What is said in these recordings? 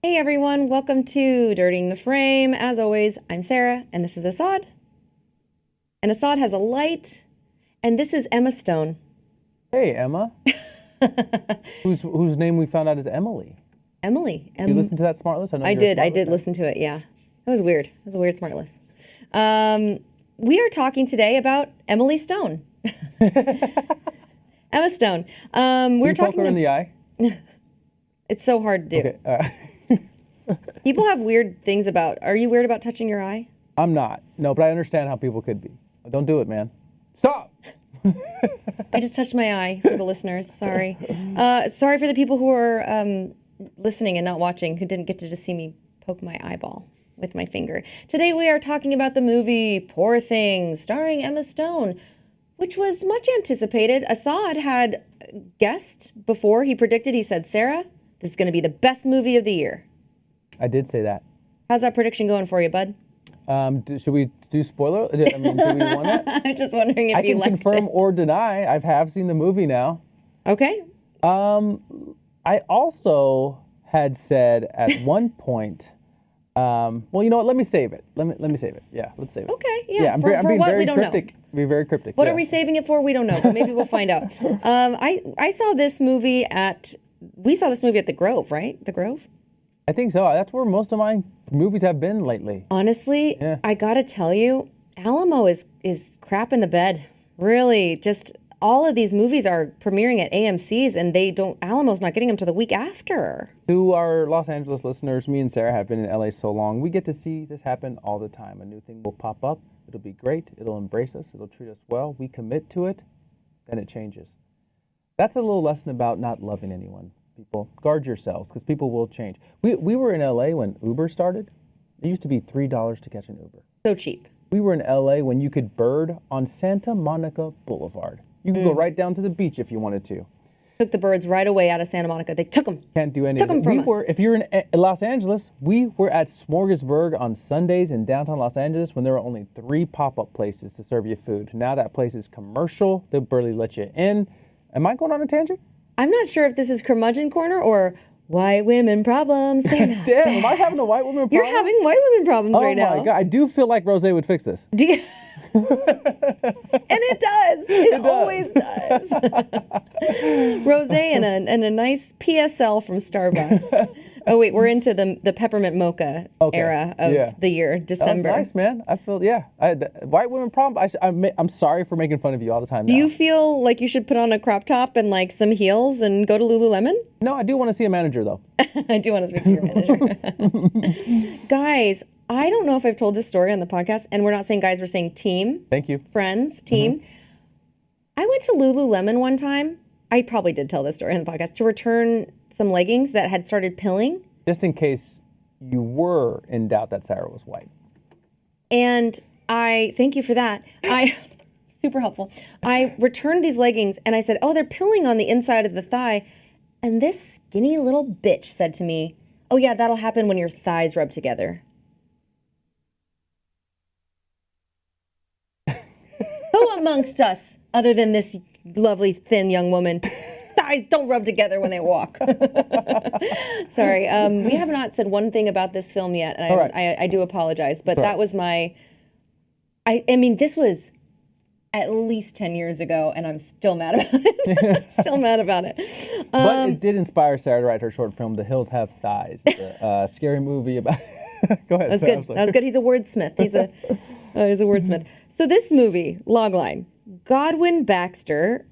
Hey everyone, welcome to Dirtying the Frame. As always, I'm Sarah, and this is Asaad. And Asaad has a light, and this is Emma Stone. Hey, Emma. whose name we found out is Emily. Emily. Did you listen to that smart list? I did listen to it, yeah. That was weird. It was a weird smart list. We are talking today about Emily Stone. Emma Stone. We're talking poke her in the eye? It's so hard to do. Okay. People have weird things about. Are you weird about touching your eye? I'm not. No, but I understand how people could be. Don't do it, man. Stop. I just touched my eye for the listeners. Sorry. Sorry for the people who are listening and not watching, who didn't get to just see me poke my eyeball with my finger. Today we are talking about the movie Poor Things, starring Emma Stone, which was much anticipated. Asaad had guessed before. He predicted. He said, "Sarah, this is going to be the best movie of the year." I did say that. How's that prediction going for you, bud? Should we do spoiler? Do we want it? I'm just wondering if you liked it. I can confirm or deny. I have seen the movie now. Okay. I also had said at one point, well, you know what? Let me save it. Let me save it. Yeah, let's save it. Okay. Yeah. I'm for being what? very We don't cryptic. know. Be very cryptic. What are we saving it for? We don't know, but maybe we'll find out. I saw this movie we saw this movie at the Grove, right? The Grove? I think so. That's where most of my movies have been lately. Honestly, yeah. I gotta tell you, Alamo is crap in the bed. Really, just all of these movies are premiering at AMC's, and Alamo's not getting them to the week after. To our Los Angeles listeners, me and Sarah have been in LA so long, we get to see this happen all the time. A new thing will pop up. It'll be great. It'll embrace us. It'll treat us well. We commit to it, then it changes. That's a little lesson about not loving anyone. People, guard yourselves, because people will change. We were in LA when Uber started. It used to be $3 to catch an Uber. So cheap. We were in LA when you could bird on Santa Monica Boulevard. You could go right down to the beach if you wanted to. Took the birds right away out of Santa Monica. They took them. Can't do anything. Took them from us. If you're in Los Angeles, we were at Smorgasburg on Sundays in downtown Los Angeles when there were only 3 pop-up places to serve you food. Now that place is commercial. They'll barely let you in. Am I going on a tangent? I'm not sure if this is curmudgeon corner or white women problems. Damn, am I having a white woman problem? You're having white women problems right now. Oh my God, I do feel like Rosé would fix this. Do you? And it does. It always does. Rosé and a nice PSL from Starbucks. Oh wait, we're into the peppermint mocha era of the year, December. That was nice, man. I feel white women problem. I'm sorry for making fun of you all the time. Do you feel like you should put on a crop top and like some heels and go to Lululemon? No, I do want to see a manager though. I do want to speak to your manager. Guys, I don't know if I've told this story on the podcast, and we're not saying guys, we're saying team. Thank you. Friends, team. Mm-hmm. I went to Lululemon one time. I probably did tell this story on the podcast, to return some leggings that had started pilling. Just in case you were in doubt that Sarah was white. And I, thank you for that. Super helpful. I returned these leggings and I said, oh, they're pilling on the inside of the thigh. And this skinny little bitch said to me, oh yeah, that'll happen when your thighs rub together. Who amongst us, other than this lovely thin young woman, thighs don't rub together when they walk? Sorry, we have not said one thing about this film yet, and I do apologize, but that was I mean, this was at least 10 years ago, and I'm still mad about it. Still mad about it. But it did inspire Sarah to write her short film, The Hills Have Thighs. It's a scary movie about... Go ahead. That's good. That was good. He's a wordsmith. He's a wordsmith. So this movie, Logline, Godwin Baxter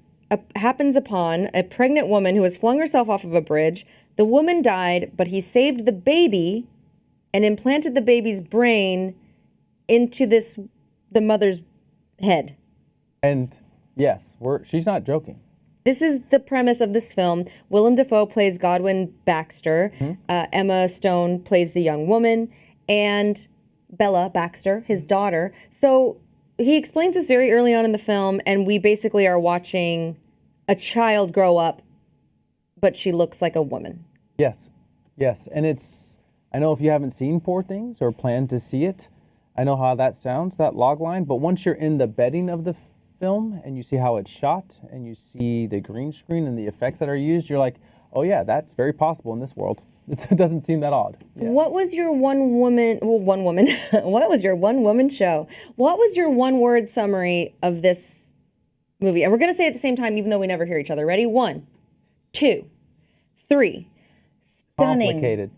happens upon a pregnant woman who has flung herself off of a bridge. The woman died, but he saved the baby and implanted the baby's brain into the mother's head. And yes, she's not joking. This is the premise of this film. Willem Dafoe plays Godwin Baxter. Mm-hmm. Emma Stone plays the young woman. And Bella Baxter, his daughter. So he explains this very early on in the film, and we basically are watching a child grow up, but she looks like a woman. Yes. And I know if you haven't seen Poor Things or plan to see it, I know how that sounds, that log line. But once you're in the bedding of the film and you see how it's shot and you see the green screen and the effects that are used, you're like, oh yeah, that's very possible in this world. It doesn't seem that odd. Yeah. What was your one woman, what was your one woman show? What was your one word summary of this movie? And we're going to say it at the same time, even though we never hear each other. Ready? 1, 2, 3. Stunning. Complicated.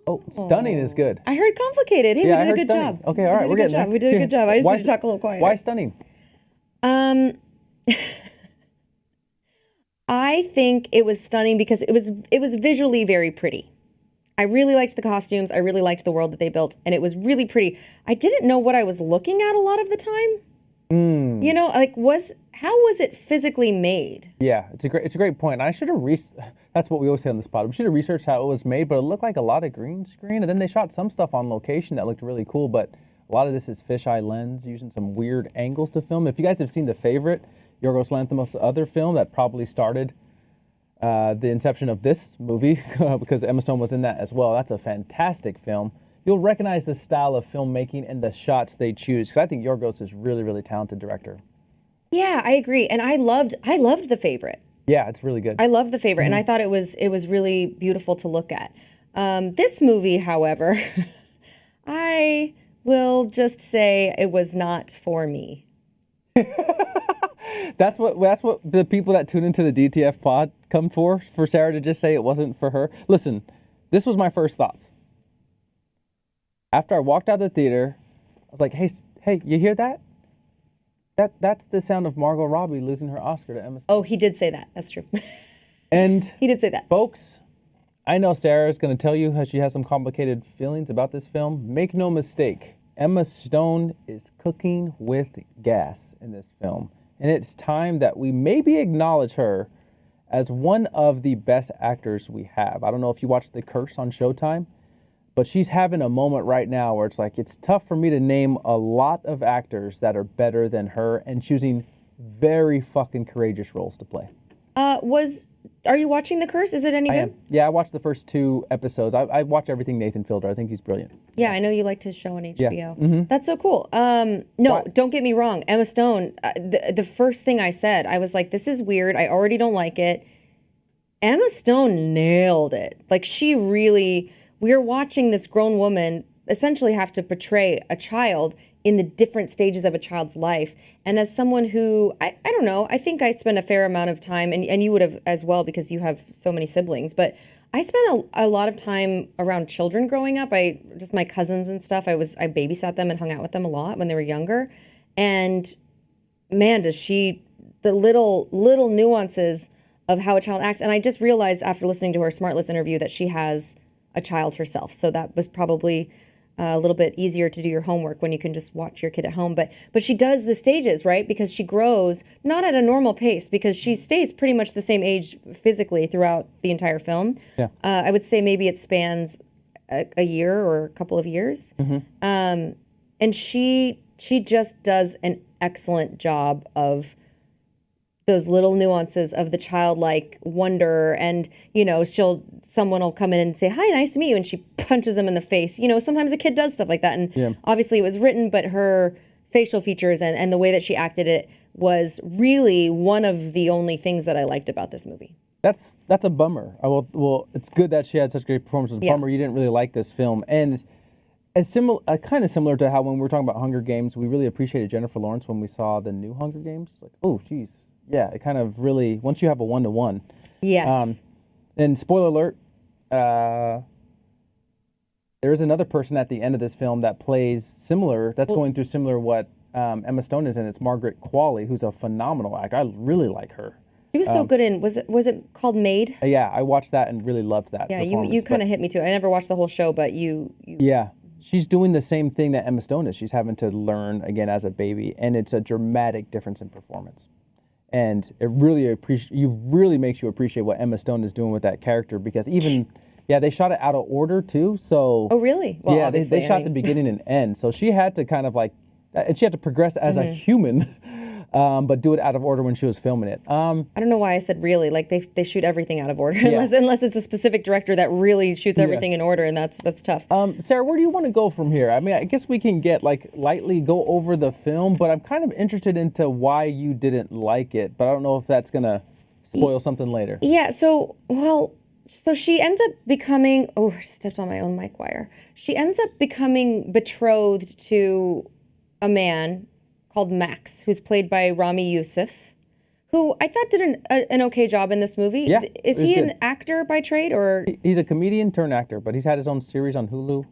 Oh, stunning is good. I heard complicated. Hey, Yeah, I we heard did a good stunning. job. Okay, all right, we're getting there. We did a good job. I just need to talk a little quieter. Why stunning? I think it was stunning because it was visually very pretty. I really liked the costumes. I really liked the world that they built, and it was really pretty. I didn't know what I was looking at a lot of the time. You know, like how was it physically made? Yeah, it's a great point. I should have that's what we always say on this pod. We should have researched how it was made, but it looked like a lot of green screen, and then they shot some stuff on location that looked really cool. But a lot of this is fisheye lens, using some weird angles to film. If you guys have seen The Favorite, Yorgos Lanthimos' other film that probably started the inception of this movie, because Emma Stone was in that as well. That's a fantastic film. You'll recognize the style of filmmaking and the shots they choose, because I think Yorgos is really, really talented director. Yeah, I agree, and I loved The Favorite. Yeah, it's really good. I loved The Favorite, and I thought it was really beautiful to look at. This movie, however, I will just say it was not for me. That's what the people that tune into the DTF pod come for Sarah to just say it wasn't for her. Listen, this was my first thoughts. After I walked out of the theater, I was like, hey, you hear that? That's the sound of Margot Robbie losing her Oscar to Emma Stone. Oh, he did say that. That's true. And he did say that. Folks, I know Sarah is going to tell you how she has some complicated feelings about this film. Make no mistake, Emma Stone is cooking with gas in this film. And it's time that we maybe acknowledge her as one of the best actors we have. I don't know if you watched The Curse on Showtime, but she's having a moment right now where it's like, it's tough for me to name a lot of actors that are better than her and choosing very fucking courageous roles to play. Are you watching The Curse? Is it any good? I am. Yeah, I watched the first 2 episodes. I watch everything Nathan Fielder. I think he's brilliant. Yeah, I know you liked his show on HBO. Yeah. That's so cool. Don't get me wrong. Emma Stone, the first thing I said, I was like, this is weird. I already don't like it. Emma Stone nailed it. Like, we're watching this grown woman essentially have to portray a child in the different stages of a child's life. And as someone who, I don't know, I think I spent a fair amount of time, and you would have as well because you have so many siblings, but I spent a lot of time around children growing up. Just my cousins and stuff, I babysat them and hung out with them a lot when they were younger. And man, does the little nuances of how a child acts. And I just realized after listening to her Smartless interview that she has a child herself. So that was probably a little bit easier to do your homework when you can just watch your kid at home. But she does the stages, right? Because she grows not at a normal pace, because she stays pretty much the same age physically throughout the entire film. Yeah. I would say maybe it spans a year or a couple of years. And she just does an excellent job of those little nuances of the childlike wonder, and someone will come in and say, "Hi, nice to meet you," and she punches them in the face. Sometimes a kid does stuff like that, and obviously it was written, but her facial features and the way that she acted it was really one of the only things that I liked about this movie. That's a bummer. Well, it's good that she had such great performances. Yeah. Bummer you didn't really like this film, and it's kind of similar to how when we were talking about Hunger Games, we really appreciated Jennifer Lawrence when we saw the new Hunger Games. It's like, oh, geez. Yeah, it kind of really, once you have a 1-to-1. Yes. And spoiler alert, there is another person at the end of this film that plays similar, going through similar what Emma Stone is in. It's Margaret Qualley, who's a phenomenal actor. I really like her. She was so good in, was it called Maid? Yeah, I watched that and really loved that performance. You kind of hit me too. I never watched the whole show, but you. Yeah. She's doing the same thing that Emma Stone is. She's having to learn again as a baby, and it's a dramatic difference in performance. And it really makes you appreciate what Emma Stone is doing with that character, because they shot it out of order too. So oh really? Well, yeah, they shot the beginning and end. So she had to kind of and she had to progress as a human, but do it out of order when she was filming it. I don't know why I said really. Like they shoot everything out of order, unless it's a specific director that really shoots everything in order, and that's tough. Sarah, where do you want to go from here? I mean, I guess we can lightly go over the film, but I'm kind of interested into why you didn't like it. But I don't know if that's gonna spoil something later. Yeah, so she ends up becoming, oh, I stepped on my own mic wire. She ends up becoming betrothed to a man called Max, who's played by Rami Youssef, who I thought did an okay job in this movie. Yeah, Is it was he good. an actor by trade, or? He's a comedian turned actor, but he's had his own series on Hulu.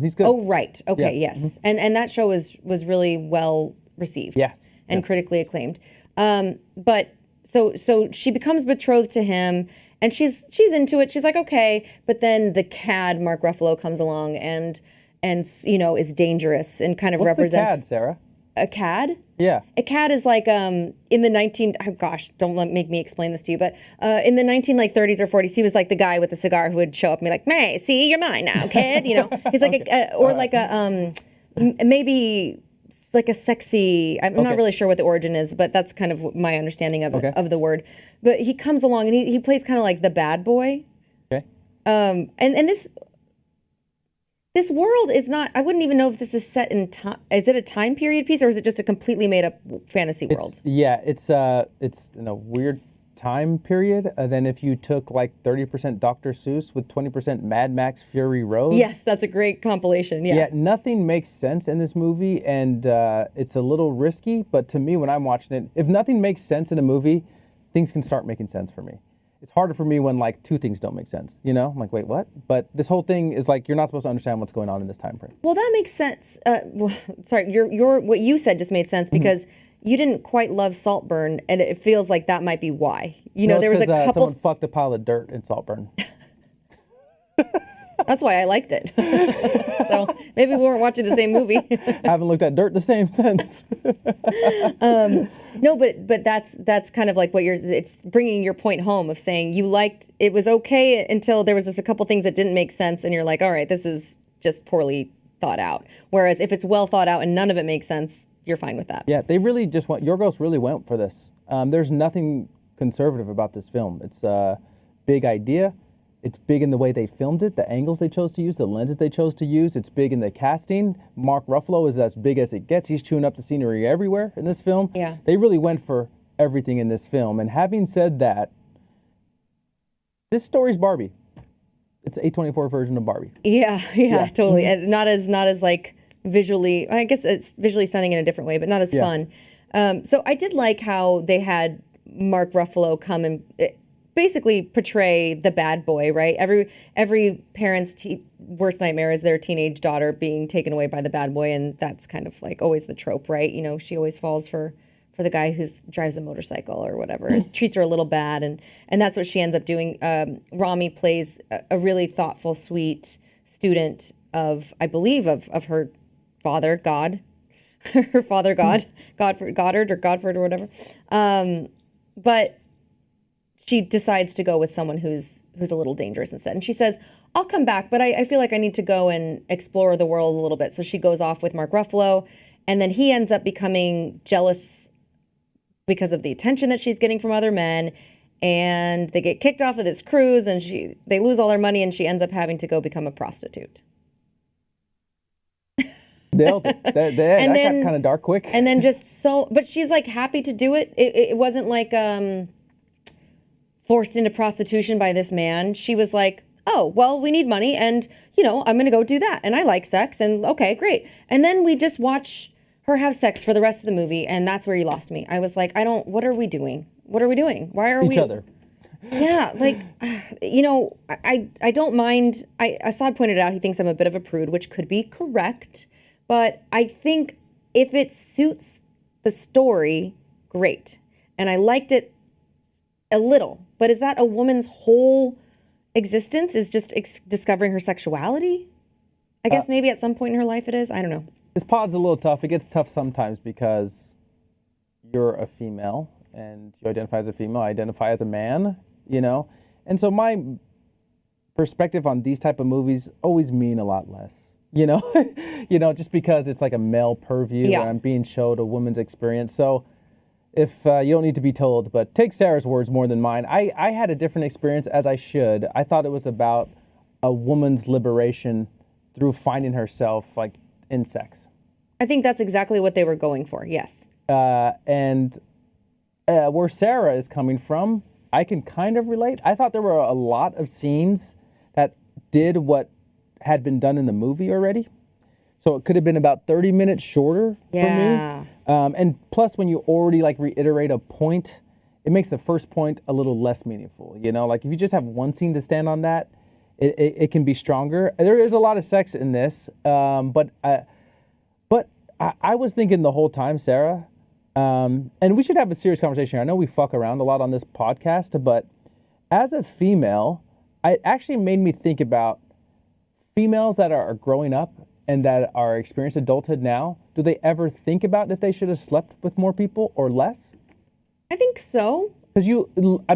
He's good. Oh, right. Okay, Yeah. yes. And that show was really well received. Yes. And Yeah. critically acclaimed. But so she becomes betrothed to him, and she's into it. She's like, okay, but then the cad Mark Ruffalo comes along and is dangerous and kind of What's the represents cad, Sarah? a cad. Yeah. A cad is like in the make me explain this to you, but in the 30s or 40s, he was like the guy with the cigar who would show up and be like, "Hey, see, you're mine now, kid." He's like maybe like a sexy. I'm not really sure what the origin is, but that's kind of my understanding of it, of the word. But he comes along and he plays kind of like the bad boy. Okay. And this world is not, I wouldn't even know if this is set in time. Is it a time period piece, or is it just a completely made up fantasy world? It's in a weird time period. Then if you took like 30% Dr. Seuss with 20% Mad Max Fury Road. Yes, that's a great compilation. Yeah. Yeah, nothing makes sense in this movie, and it's a little risky, but to me, when I'm watching it, if nothing makes sense in a movie, things can start making sense for me. It's harder for me when like two things don't make sense, I'm like, wait, what? But this whole thing is like, you're not supposed to understand what's going on in this time frame. Well, that makes sense. Sorry, your what you said just made sense because you didn't quite love Saltburn, and it feels like that might be why. No, there was a couple. someone fucked a pile of dirt in Saltburn. That's why I liked it. So maybe we weren't watching the same movie. I haven't looked at dirt the same since. No, but that's kind of like what it's bringing your point home of saying you liked, it was okay until there was just a couple things that didn't make sense, and you're like, all right, this is just poorly thought out. Whereas if it's well thought out and none of it makes sense, you're fine with that. Yeah, they really just Yorgos really went for this. There's nothing conservative about this film. It's a big idea. It's big in the way they filmed it, the angles they chose to use, the lenses they chose to use. It's big in the casting. Mark Ruffalo is as big as it gets. He's chewing up the scenery everywhere in this film. Yeah. They really went for everything in this film. And having said that, this story's Barbie. It's an A24 version of Barbie. Yeah, totally. And not as like visually, I guess it's visually stunning in a different way, but not as fun. So I did like how they had Mark Ruffalo come and basically portray the bad boy, right? Every parent's worst nightmare is their teenage daughter being taken away by the bad boy, and that's kind of like always the trope, right? She always falls for the guy who drives a motorcycle or whatever, treats her a little bad, and that's what she ends up doing. Rami plays a really thoughtful, sweet student of, I believe, of her father, God, her father, Goddard or Godford or whatever. But she decides to go with someone who's a little dangerous instead. And she says, I'll come back, but I feel like I need to go and explore the world a little bit. So she goes off with Mark Ruffalo, and then he ends up becoming jealous because of the attention that she's getting from other men. And they get kicked off of this cruise, and they lose all their money, and she ends up having to go become a prostitute. Nailed it. That got kind of dark quick. And then but she's like happy to do it. It wasn't like forced into prostitution by this man. She was like, oh, well, we need money, and I'm gonna go do that, and I like sex, and okay, great. And then we just watch her have sex for the rest of the movie, and that's where you lost me. I was like, what are we doing? Why are we? Each other. Yeah, like, I don't mind. Asaad pointed out he thinks I'm a bit of a prude, which could be correct, but I think if it suits the story, great. And I liked it a little, but is that a woman's whole existence, is just discovering her sexuality? I guess maybe at some point in her life it is. I don't know. This pod's a little tough. It gets tough sometimes because you're a female and you identify as a female, I identify as a man, And so my perspective on these type of movies always mean a lot less, just because it's like a male purview and I'm being showed a woman's experience. So if you don't need to be told, but take Sarah's words more than mine. I had a different experience, as I should. I thought it was about a woman's liberation through finding herself like in sex. I think that's exactly what they were going for. Yes. And where Sarah is coming from, I can kind of relate. I thought there were a lot of scenes that did what had been done in the movie already. So it could have been about 30 minutes shorter for me. And plus, when you already like reiterate a point, it makes the first point a little less meaningful. You know, like if you just have one scene to stand on that, it can be stronger. There is a lot of sex in this, but I was thinking the whole time, Sarah, and we should have a serious conversation here. I know we fuck around a lot on this podcast, but as a female, it actually made me think about females that are growing up and that are experiencing adulthood now. Do they ever think about if they should have slept with more people or less? I think so. Because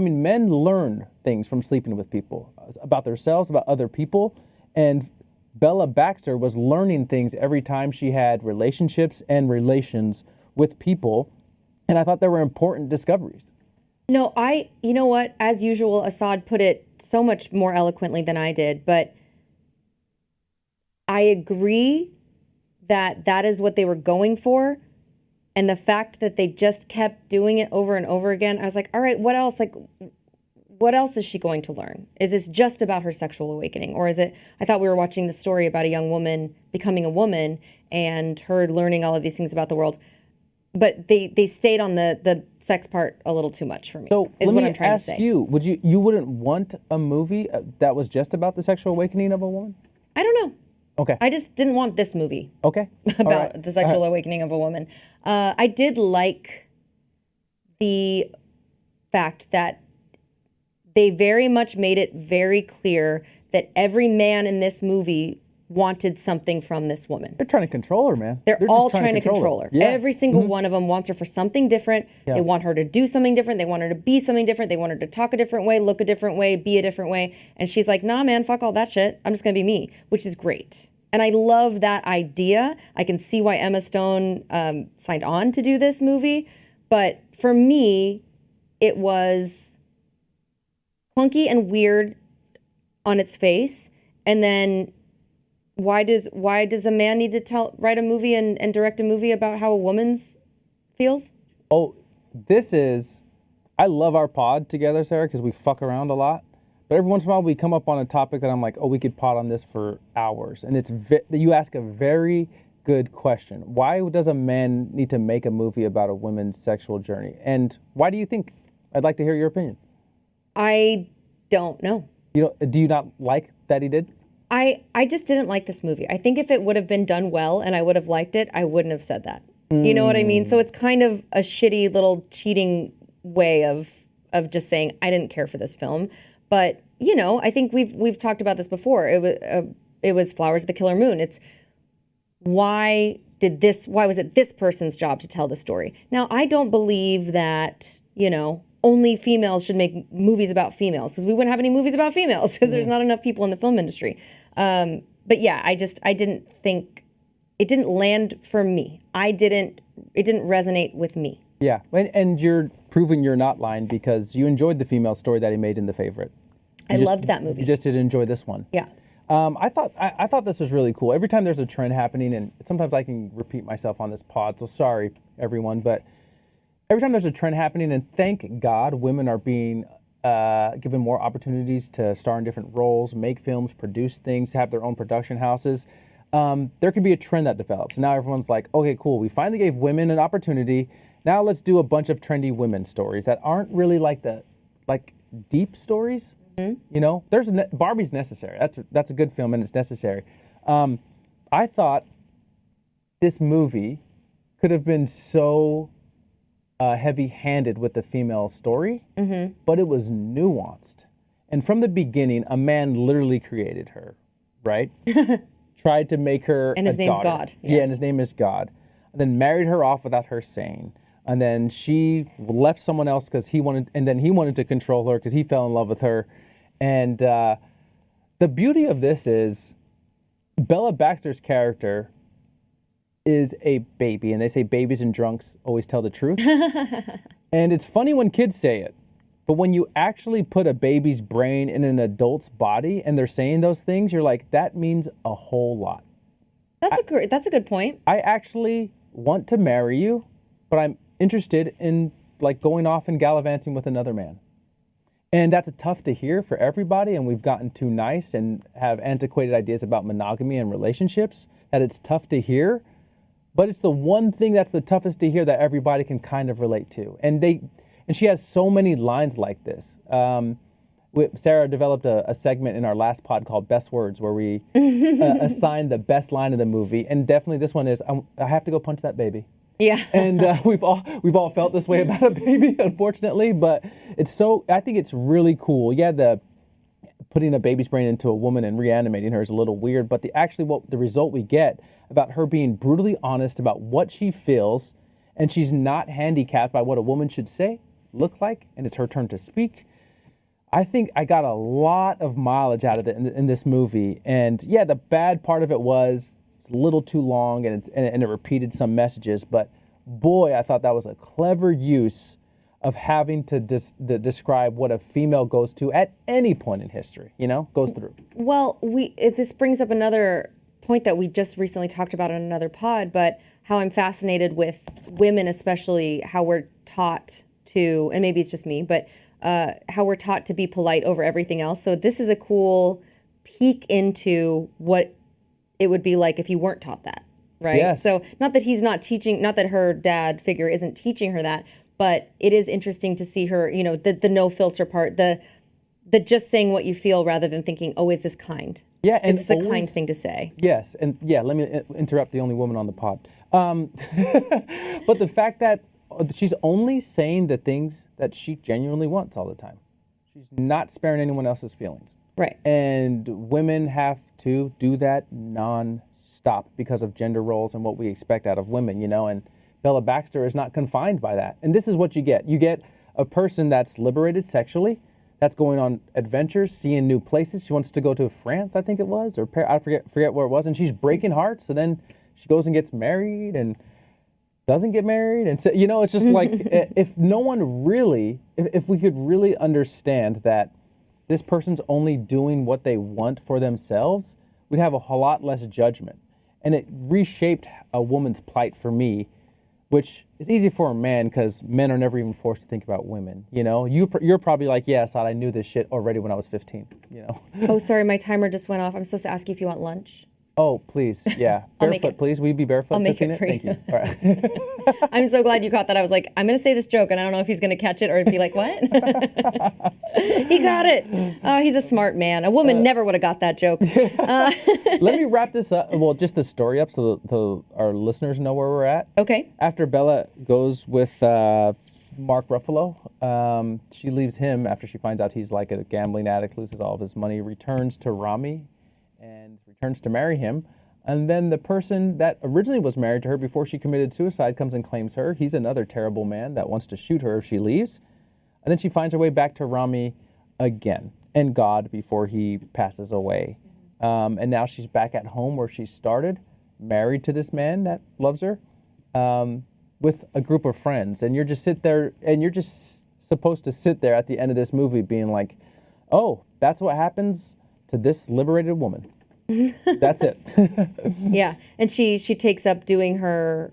men learn things from sleeping with people about themselves, about other people. And Bella Baxter was learning things every time she had relationships and relations with people. And I thought they were important discoveries. No, you know what? As usual, Asaad put it so much more eloquently than I did, but I agree that that is what they were going for. And the fact that they just kept doing it over and over again, I was like, all right, what else? Like, what else is she going to learn? Is this just about her sexual awakening? Or is it, I thought we were watching the story about a young woman becoming a woman and her learning all of these things about the world. But they stayed on the sex part a little too much for me. So let me ask you, you wouldn't want a movie that was just about the sexual awakening of a woman? I don't know. Okay. I just didn't want this movie. Okay. About the sexual awakening of a woman. I did like the fact that they very much made it very clear that every man in this movie wanted something from this woman. They're trying to control her, man. They're all trying to control her. Yeah. Every single one of them wants her for something different. Yeah. They want her to do something different. They want her to be something different. They want her to talk a different way, look a different way, be a different way. And she's like, nah, man, fuck all that shit. I'm just going to be me, which is great. And I love that idea. I can see why Emma Stone signed on to do this movie. But for me, it was clunky and weird on its face. And then why does a man need to write a movie and direct a movie about how a woman's feels? Oh, I love our pod together, Sarah, because we fuck around a lot. But every once in a while we come up on a topic that I'm like, oh, we could pod on this for hours. And you ask a very good question. Why does a man need to make a movie about a woman's sexual journey? And why do you think? I'd like to hear your opinion. I don't know. Do you not like that he did? I just didn't like this movie. I think if it would have been done well and I would have liked it, I wouldn't have said that. You know what I mean? So it's kind of a shitty little cheating way of just saying I didn't care for this film. But, I think we've talked about this before. It was Flowers of the Killer Moon. It's why was it this person's job to tell the story? Now, I don't believe that, only females should make movies about females, because we wouldn't have any movies about females because there's not enough people in the film industry. But yeah, I didn't think it didn't land for me. It didn't resonate with me. Yeah, and you're proving you're not lying because you enjoyed the female story that he made in The Favorite. I loved that movie. You just didn't enjoy this one. Yeah. I thought this was really cool. Every time there's a trend happening, and sometimes I can repeat myself on this pod, so sorry everyone, but every time there's a trend happening, and thank God women are being given more opportunities to star in different roles, make films, produce things, have their own production houses. There could be a trend that develops. Now everyone's like, okay, cool. We finally gave women an opportunity. Now let's do a bunch of trendy women stories that aren't really like deep stories. Mm-hmm. Barbie's necessary. That's a good film and it's necessary. I thought this movie could have been so heavy-handed with the female story, but it was nuanced. And from the beginning, a man literally created her, right? Tried to make her and his a name's daughter. God. Yeah, and his name is God. And then married her off without her saying. And then she left someone else because he wanted to control her because he fell in love with her. And the beauty of this is Bella Baxter's character is a baby, and they say babies and drunks always tell the truth. And it's funny when kids say it, but when you actually put a baby's brain in an adult's body and they're saying those things, you're like, that means a whole lot. That's a good point. I actually want to marry you, but I'm interested in going off and gallivanting with another man. And that's tough to hear for everybody, and we've gotten too nice and have antiquated ideas about monogamy and relationships, that it's tough to hear. But it's the one thing that's the toughest to hear that everybody can kind of relate to. And she has so many lines like this. Sarah developed a segment in our last pod called Best Words, where we assign the best line of the movie. And definitely this one is, I have to go punch that baby. Yeah. And we've all felt this way about a baby, unfortunately, but I think it's really cool. Yeah, the putting a baby's brain into a woman and reanimating her is a little weird, but the result we get about her being brutally honest about what she feels, and she's not handicapped by what a woman should say, look like, and it's her turn to speak. I think I got a lot of mileage out of it in this movie. And yeah, the bad part of it was it's a little too long and it repeated some messages, but boy, I thought that was a clever use of having to describe what a female goes to at any point in history, goes through. Well, this brings up another point that we just recently talked about on another pod, but how I'm fascinated with women, especially how we're taught to, and maybe it's just me, but how we're taught to be polite over everything else. So this is a cool peek into what it would be like if you weren't taught that, right? Yes. So not that he's not teaching, not that her dad figure isn't teaching her that, but it is interesting to see her, the no filter part, the just saying what you feel rather than thinking, oh, is this kind? Yeah, and it's the kind thing to say. Yes, and yeah, let me interrupt the only woman on the pod. But the fact that she's only saying the things that she genuinely wants all the time. She's not sparing anyone else's feelings. Right. And women have to do that non-stop because of gender roles and what we expect out of women, and Bella Baxter is not confined by that. And this is what you get. You get a person that's liberated sexually, that's going on adventures, seeing new places. She wants to go to France, I think it was, or I forget where it was, and she's breaking hearts. So then she goes and gets married and doesn't get married. And so, it's just like, if we could really understand that this person's only doing what they want for themselves, we'd have a whole lot less judgment. And it reshaped a woman's plight for me, which is easy for a man because men are never even forced to think about women. You're probably like, yeah, Asaad, I knew this shit already when I was 15. Oh, sorry, my timer just went off. I'm supposed to ask you if you want lunch. Oh, please, yeah. Barefoot, please. Will you be barefoot? I'll make it for you. Thank you. All right. I'm so glad you caught that. I was like, I'm going to say this joke, and I don't know if he's going to catch it or be like, what? He got it. Oh, he's a smart man. A woman never would have got that joke. Let me wrap this up. Well, just the story up so our listeners know where we're at. Okay. After Bella goes with Mark Ruffalo, she leaves him after she finds out he's like a gambling addict, loses all of his money, returns to Rami, and returns to marry him. And then the person that originally was married to her before she committed suicide comes and claims her. He's another terrible man that wants to shoot her if she leaves. And then she finds her way back to Rami again and God before he passes away. And now she's back at home where she started, married to this man that loves her, with a group of friends. And you're just supposed to sit there at the end of this movie being like, oh, that's what happens to this liberated woman. That's it. Yeah, and she takes up doing her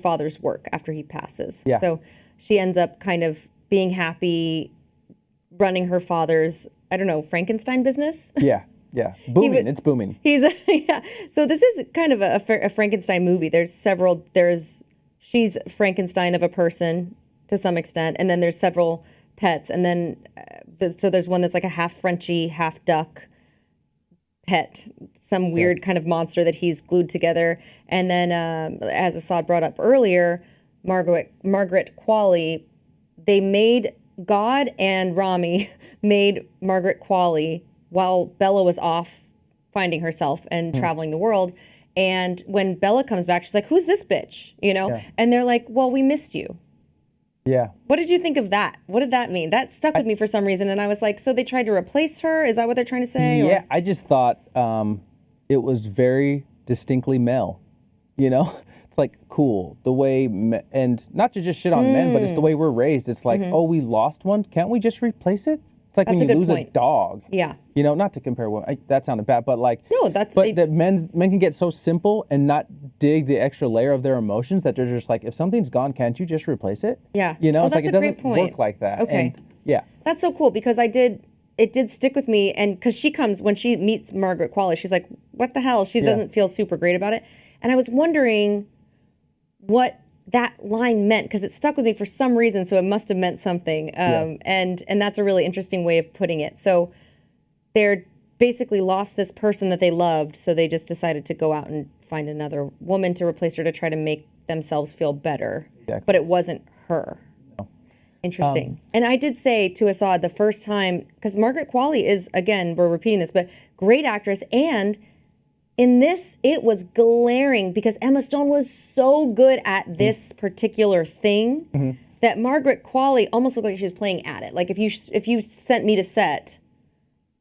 father's work after he passes. Yeah. So she ends up kind of being happy running her father's, I don't know, Frankenstein business. Yeah. Booming. It's booming. Yeah. So this is kind of a Frankenstein movie. She's Frankenstein of a person to some extent, and then there's several pets, and then so there's one that's like a half Frenchie, half duck pet, some weird kind of monster that he's glued together. And then, as Asaad brought up earlier, Margaret Qualley, they made God and Rami made Margaret Qualley while Bella was off finding herself and traveling the world. And when Bella comes back, she's like, who's this bitch? Yeah. And they're like, well, we missed you. Yeah. What did you think of that? What did that mean? That stuck with me for some reason. And I was like, so they tried to replace her? Is that what they're trying to say? Yeah, I just thought it was very distinctly male. It's like cool. The way, and not to just shit on men, but it's the way we're raised. It's like, oh, we lost one. Can't we just replace it? It's like That's when a you good lose point. a dog. Yeah. Not to compare women. That sounded bad, but like. No, That men can get so simple and not dig the extra layer of their emotions that they're just like, if something's gone, can't you just replace it? Yeah. It's like it that's a great doesn't point. work like that. Okay. And yeah. That's so cool because it did stick with me. And because when she meets Margaret Qualley, she's like, what the hell? She doesn't feel super great about it. And I was wondering what that line meant because it stuck with me for some reason. So it must have meant something. And that's a really interesting way of putting it. So they're basically lost this person that they loved. So they just decided to go out and find another woman to replace her to try to make themselves feel better. Exactly. But it wasn't her. No. Interesting. And I did say to Asaad the first time, because Margaret Qualley is, again, we're repeating this, but great actress. And in this, it was glaring because Emma Stone was so good at this particular thing that Margaret Qualley almost looked like she was playing at it. Like if you sent me to set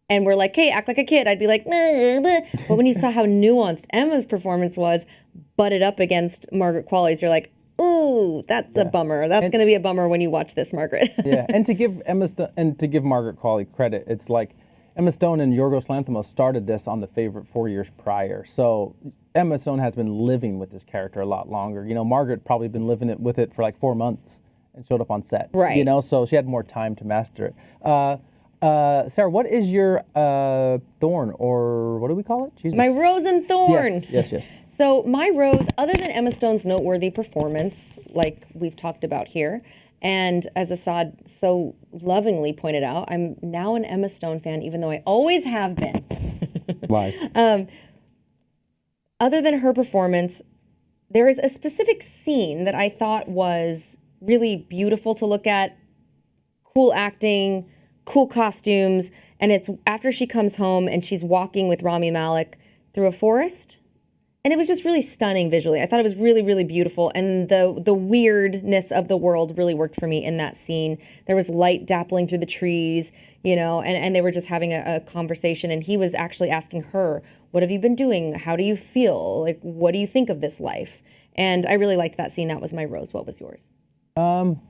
and we're like, hey, act like a kid, I'd be like, nah, nah. But when you saw how nuanced Emma's performance was, butted up against Margaret Qualley's, you're like, ooh, that's a bummer. That's going to be a bummer when you watch this, Margaret. And to give Margaret Qualley credit, it's like Emma Stone and Yorgos Lanthimos started this on The Favorite 4 years prior. So Emma Stone has been living with this character a lot longer. You know, Margaret probably been living with it for like 4 months and showed up on set. Right. You know, so she had more time to master it. Sarah, what is your thorn, or what do we call it? Jesus. My rose and thorn. Yes. So my rose, other than Emma Stone's noteworthy performance, like we've talked about here, and as Asaad so lovingly pointed out, I'm now an Emma Stone fan, even though I always have been. Lies. Other than her performance, there is a specific scene that I thought was really beautiful to look at, cool acting, cool costumes, and it's after she comes home and she's walking with Rami Malek through a forest. And it was just really stunning visually. I thought it was really, really beautiful. And the weirdness of the world really worked for me in that scene. There was light dappling through the trees, you know, and they were just having a conversation. And he was actually asking her, what have you been doing? How do you feel? Like, what do you think of this life? And I really liked that scene. That was my rose. What was yours? I'm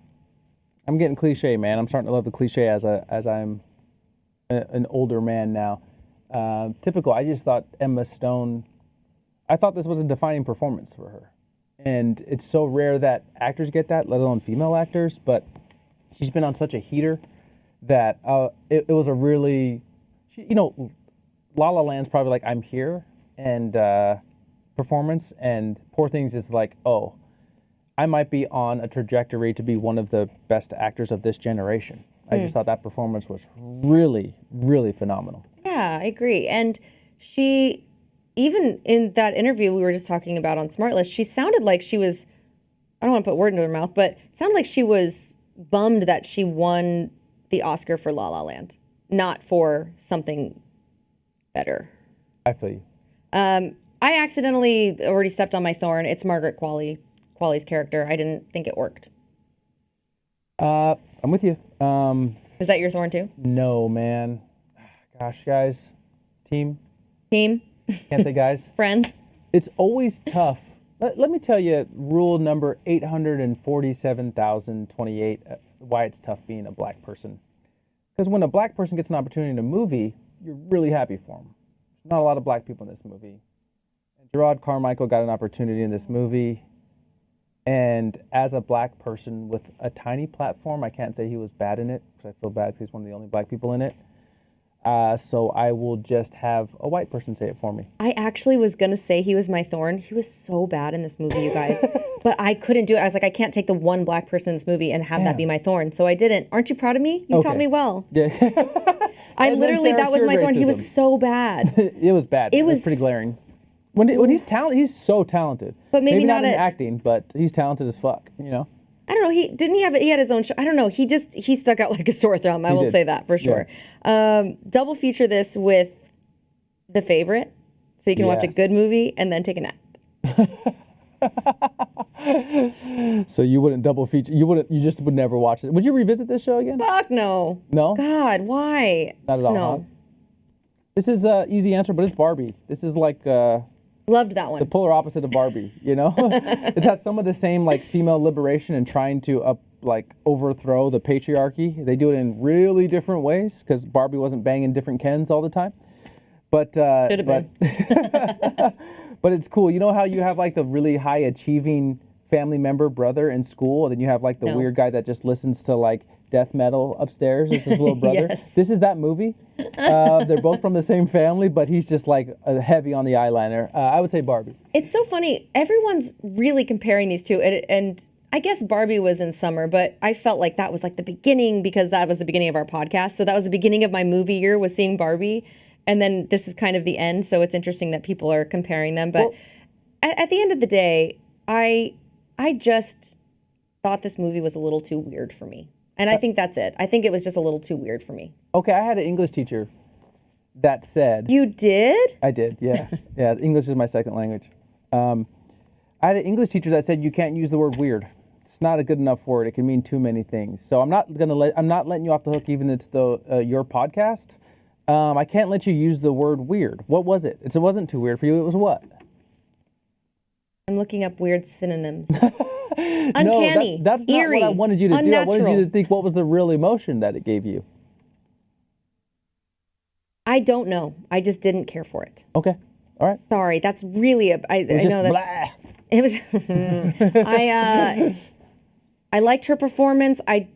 getting cliche, man. I'm starting to love the cliche as I'm an older man now. Typical. I just thought Emma Stone, I thought this was a defining performance for her. And it's so rare that actors get that, let alone female actors, but she's been on such a heater that it was a really, you know, La La Land's probably like, I'm here, and performance, and Poor Things is like, oh, I might be on a trajectory to be one of the best actors of this generation. I just thought that performance was really, really phenomenal. Yeah, I agree. And she, even in that interview we were just talking about on Smartlist, she sounded like she was, I don't want to put word into her mouth, but it sounded like she was bummed that she won the Oscar for La La Land, not for something better. I feel you. I accidentally already stepped on my thorn. It's Margaret Qualley's character. I didn't think it worked. I'm with you. Is that your thorn too? No, man. Gosh, guys. Team. Can't say guys. Friends. It's always tough. Let me tell you rule number 847,028 why it's tough being a black person. Because when a black person gets an opportunity in a movie, you're really happy for them. There's not a lot of black people in this movie. And Gerard Carmichael got an opportunity in this movie. And as a black person with a tiny platform, I can't say he was bad in it, because I feel bad because he's one of the only black people in it. So I will just have a white person say it for me. I actually was going to say he was my thorn. He was so bad in this movie, you guys. But I couldn't do it. I was like, I can't take the one black person in this movie and have that be my thorn. So I didn't. Aren't you proud of me? You taught me well. Yeah. I literally, that was my thorn. He was so bad. It was bad. It was pretty glaring. When he's talented, he's so talented. But maybe not in acting, but he's talented as fuck, you know? I don't know. He had his own show. I don't know. He stuck out like a sore thumb. I will say that for sure. Yeah. Double feature this with The Favorite, so you can watch a good movie and then take a nap. So you wouldn't double feature? You just would never watch it. Would you revisit this show again? Fuck no. No? God, why? Not at all. No. Huh? This is an easy answer, but it's Barbie. This is like loved that one. The polar opposite of Barbie, you know? It has some of the same like female liberation and trying to overthrow the patriarchy. They do it in really different ways because Barbie wasn't banging different Kens all the time. But should have been. But it's cool. You know how you have like the really high achieving family member brother in school, and then you have like the weird guy that just listens to like death metal upstairs as his little brother. Yes. This is that movie. They're both from the same family, but he's just like heavy on the eyeliner. I would say Barbie. It's so funny. Everyone's really comparing these two, and I guess Barbie was in summer, but I felt like that was like the beginning because that was the beginning of our podcast. So that was the beginning of my movie year, was seeing Barbie, and then this is kind of the end. So it's interesting that people are comparing them. But at the end of the day, I just thought this movie was a little too weird for me. And I think that's it. I think it was just a little too weird for me. Okay, I had an English teacher that said... You did? I did, yeah. Yeah, English is my second language. I had an English teacher that said you can't use the word weird. It's not a good enough word. It can mean too many things. So I'm not letting you off the hook, even if it's your podcast. I can't let you use the word weird. What was it? It wasn't too weird for you. It was what? I'm looking up weird synonyms. No, Uncanny. that's not eerie, what I wanted you to do. I wanted you to think what was the real emotion that it gave you. I don't know. I just didn't care for it. Okay. All right. Sorry. That's really I know that's blah. It was I liked her performance. I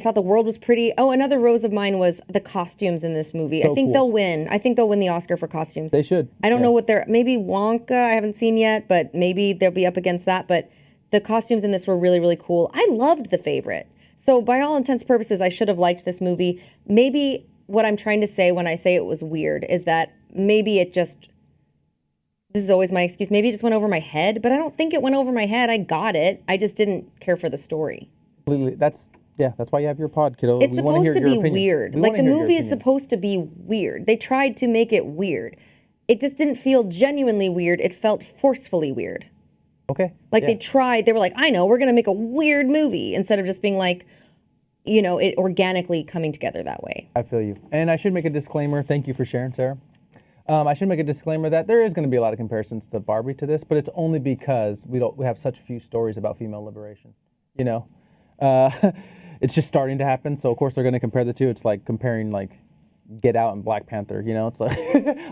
thought the world was pretty. Oh, another rose of mine was the costumes in this movie. So I think cool. they'll win. I think they'll win the Oscar for costumes. They should. I don't know what they're, maybe Wonka, I haven't seen yet, but maybe they'll be up against that. But the costumes in this were really, really cool. I loved The Favorite. So by all intents and purposes, I should have liked this movie. Maybe what I'm trying to say when I say it was weird is that maybe it just, this is always my excuse, maybe it just went over my head, but I don't think it went over my head. I got it. I just didn't care for the story. Completely. That's why you have your pod, kiddo. It's We wanna supposed hear to your be opinion. weird. We Like wanna the hear your movie is opinion. supposed to be weird. They tried to make it weird. It just didn't feel genuinely weird. It felt forcefully weird. Okay. Like yeah. they were like, I know, we're going to make a weird movie instead of just being like, you know, it organically coming together that way. I feel you. And I should make a disclaimer. Thank you for sharing, Sarah. I should make a disclaimer that there is going to be a lot of comparisons to Barbie to this, but it's only because we have such few stories about female liberation. You know, it's just starting to happen. So of course they're going to compare the two. It's like comparing like Get Out and Black Panther. You know, it's like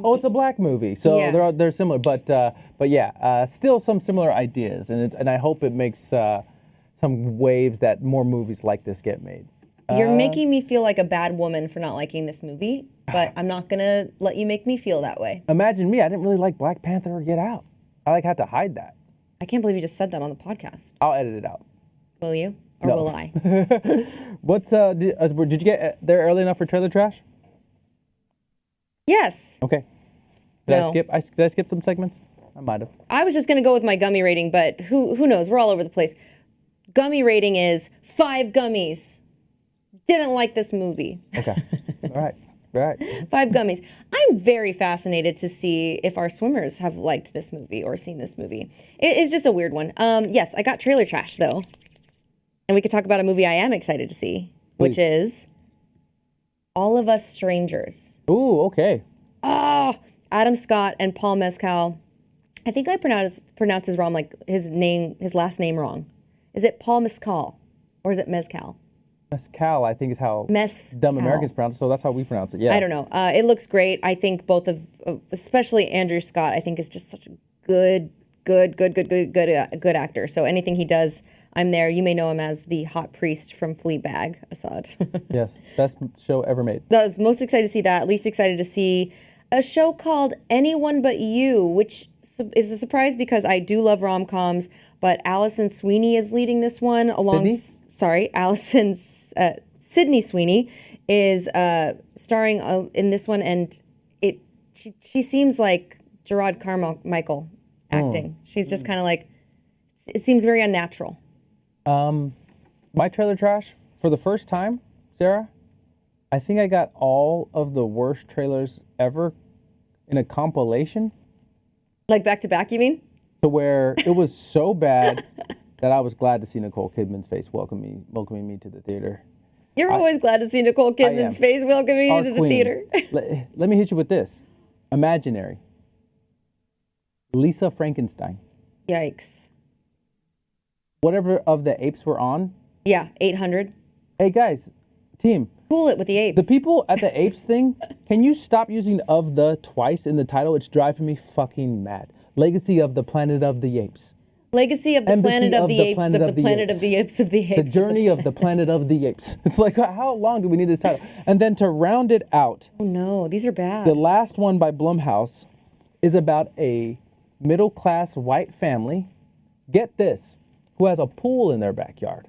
oh, it's a black movie. So Yeah. they're similar, but yeah, still some similar ideas, and I hope it makes some waves that more movies like this get made. You're making me feel like a bad woman for not liking this movie, but I'm not going to let you make me feel that way. Imagine me. I didn't really like Black Panther or Get Out. I had to hide that. I can't believe you just said that on the podcast. I'll edit it out. Will you? Or No. will I? What did you get there early enough for trailer trash? Yes. Okay. Did No. I skip some segments? I might have. I was just going to go with my gummy rating, but who knows? We're all over the place. Gummy rating is 5 gummies. Didn't like this movie. Okay. All right. 5 gummies. I'm very fascinated to see if our swimmers have liked this movie or seen this movie. It's just a weird one. Yes, I got trailer trash though. And we could talk about a movie I am excited to see, which Please. is All of Us Strangers. Ooh, okay. Oh, Adam Scott and Paul Mescal. I think I pronounce his wrong, like his last name wrong. Is it Paul Mescal or is it Mezcal? Mescal, I think is how Mezcal. dumb Americans pronounce it, so that's how we pronounce it. Yeah. I don't know. It looks great. I think both of, especially Andrew Scott, I think is just such a good actor. So anything he does, I'm there. You may know him as the hot priest from Fleabag, Asaad. Yes. Best show ever made. I was most excited to see that. Least excited to see a show called Anyone But You, which is a surprise because I do love rom-coms, but Alison Sweeney is leading this one along. Sydney Sweeney is starring in this one, and she seems like Gerard Carmichael acting. She's just kind of like, it seems very unnatural. My trailer trash for the first time, Sarah, I think I got all of the worst trailers ever in a compilation. Like back to back, you mean? To where it was so bad that I was glad to see Nicole Kidman's face welcoming me to the theater. You're always glad to see Nicole Kidman's face welcoming you to the queen. theater. Let me hit you with this. Imaginary. Lisa Frankenstein. Yikes. Whatever of the apes were on. Yeah, 800. Hey guys, team. Cool it with the apes. The people at the apes thing, can you stop using "of the" twice in the title? It's driving me fucking mad. Legacy of the Planet of the Apes. Legacy of the Embassy Planet of of the the Apes Planet of the of the Planet of Apes. the Apes of the The Apes. Journey of the Planet of the Apes. It's like, how long do we need this title? And then to round it out, Oh no, these are bad. the last one by Blumhouse is about a middle-class white family, get this, who has a pool in their backyard,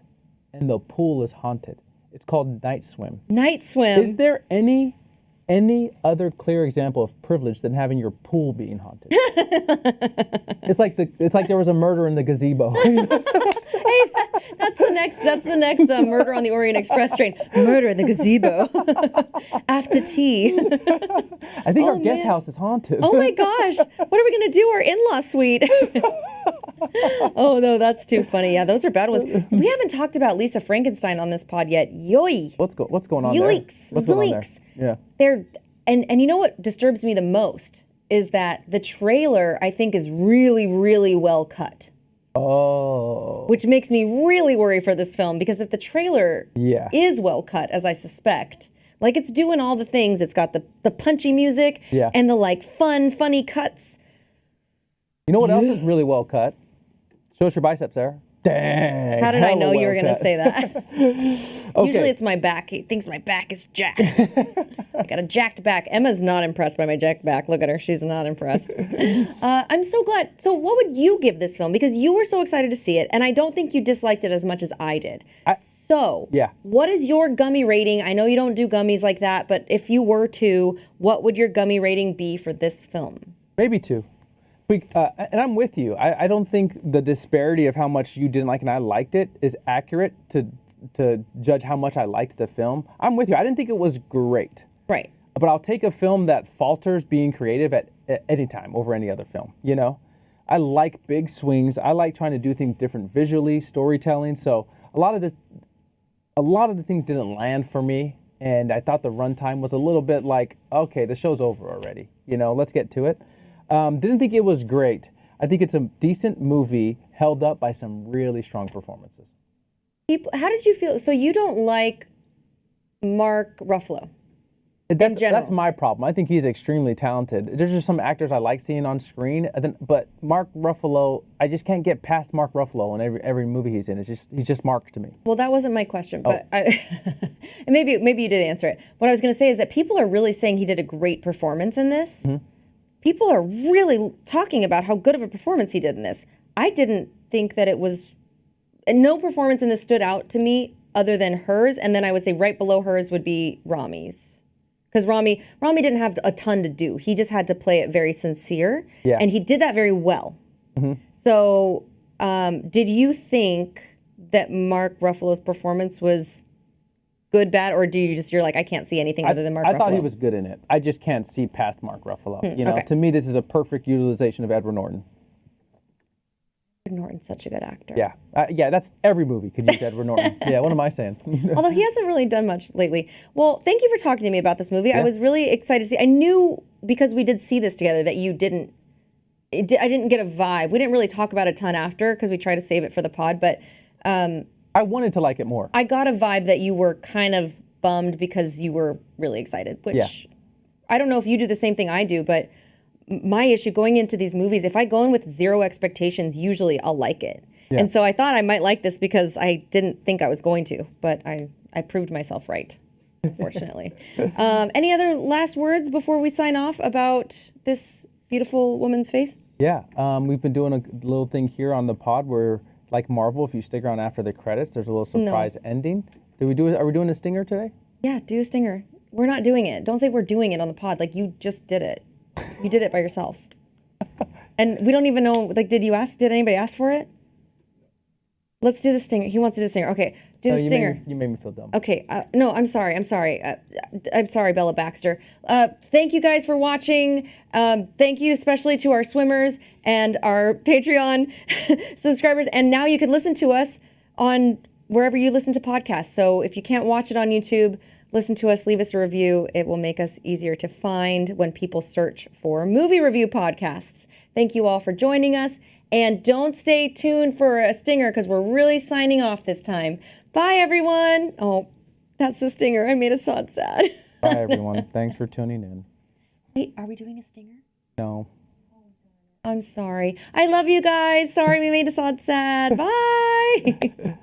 and the pool is haunted. It's called Night Swim. Night Swim. Is there any other clear example of privilege than having your pool being haunted? It's like there was a murder in the gazebo. Hey, that's the next Murder on the Orient Express train. Murder in the gazebo. After tea. I think our Oh, guest man. house is haunted. Oh my gosh. What are we going to do? Our in-law suite. Oh no, that's too funny. Yeah, those are bad ones. We haven't talked about Lisa Frankenstein on this pod yet. Yoy. What's going on Yikes. there? What's going on Zoinks. there? Yeah. They're and you know what disturbs me the most is that the trailer I think is really, really well cut. Oh. Which makes me really worry for this film because if the trailer Yeah. is well cut, as I suspect, like it's doing all the things, it's got the punchy music Yeah. and the like funny cuts. You know what else is really well cut? Show us your biceps, Sarah. Dang. How did I hella know you were well going to cut. say that? Okay. Usually it's my back. He thinks my back is jacked. I got a jacked back. Emma's not impressed by my jacked back. Look at her. She's not impressed. I'm so glad. So what would you give this film? Because you were so excited to see it, and I don't think you disliked it as much as I did. So Yeah. what is your gummy rating? I know you don't do gummies like that, but if you were to, what would your gummy rating be for this film? Maybe 2. And I'm with you. I don't think the disparity of how much you didn't like and I liked it is accurate to judge how much I liked the film. I'm with you. I didn't think it was great. Right. But I'll take a film that falters being creative at any time over any other film, you know? I like big swings. I like trying to do things different visually, storytelling. So a lot of the things didn't land for me. And I thought the runtime was a little bit like, okay, the show's over already. You know, let's get to it. Didn't think it was great. I think it's a decent movie held up by some really strong performances. How did you feel? So you don't like Mark Ruffalo? That's my problem. I think he's extremely talented. There's just some actors I like seeing on screen, but Mark Ruffalo, I just can't get past Mark Ruffalo in every movie he's in. He's just Mark to me. Well, that wasn't my question, but and maybe you did answer it. What I was going to say is that people are really saying he did a great performance in this. Mm-hmm. People are really talking about how good of a performance he did in this. I didn't think that it was, and no performance in this stood out to me other than hers, and then I would say right below hers would be Rami's. Because Rami didn't have a ton to do. He just had to play it very sincere, Yeah. and he did that very well. Mm-hmm. So did you think that Mark Ruffalo's performance was good, bad, or you're like, I can't see anything other than Mark Ruffalo? I thought he was good in it. I just can't see past Mark Ruffalo. You know, okay. to me, this is a perfect utilization of Edward Norton. Edward Norton's such a good actor. Yeah, that's every movie could use Edward Norton. Yeah, what am I saying? Although he hasn't really done much lately. Well, thank you for talking to me about this movie. Yeah. I was really excited to see. I knew because we did see this together that you didn't. I didn't get a vibe. We didn't really talk about it a ton after because we tried to save it for the pod. But I wanted to like it more. I got a vibe that you were kind of bummed because you were really excited. Which Yeah. I don't know if you do the same thing I do, but my issue going into these movies, if I go in with zero expectations, usually I'll like it. Yeah. And so I thought I might like this because I didn't think I was going to, but I proved myself right, unfortunately. Any other last words before we sign off about this beautiful woman's face? Yeah, we've been doing a little thing here on the pod where, like Marvel, if you stick around after the credits, there's a little surprise ending. Are we doing a stinger today? Yeah, do a stinger. We're not doing it. Don't say we're doing it on the pod. Like, you just did it. You did it by yourself. And we don't even know, like, did anybody ask for it? Let's do the stinger. He wants to do the stinger. Okay, do the stinger. You made me feel dumb. Okay, no, I'm sorry. I'm sorry, Bella Baxter. Thank you guys for watching. Thank you especially to our swimmers and our Patreon subscribers. And now you can listen to us on wherever you listen to podcasts. So if you can't watch it on YouTube, listen to us, leave us a review. It will make us easier to find when people search for movie review podcasts. Thank you all for joining us. And don't stay tuned for a stinger because we're really signing off this time. Bye, everyone. Oh, that's the stinger. I made Asaad sad. Bye, everyone. Thanks for tuning in. Wait, are we doing a stinger? No. I'm sorry. I love you guys. Sorry we made Asaad sad. Bye.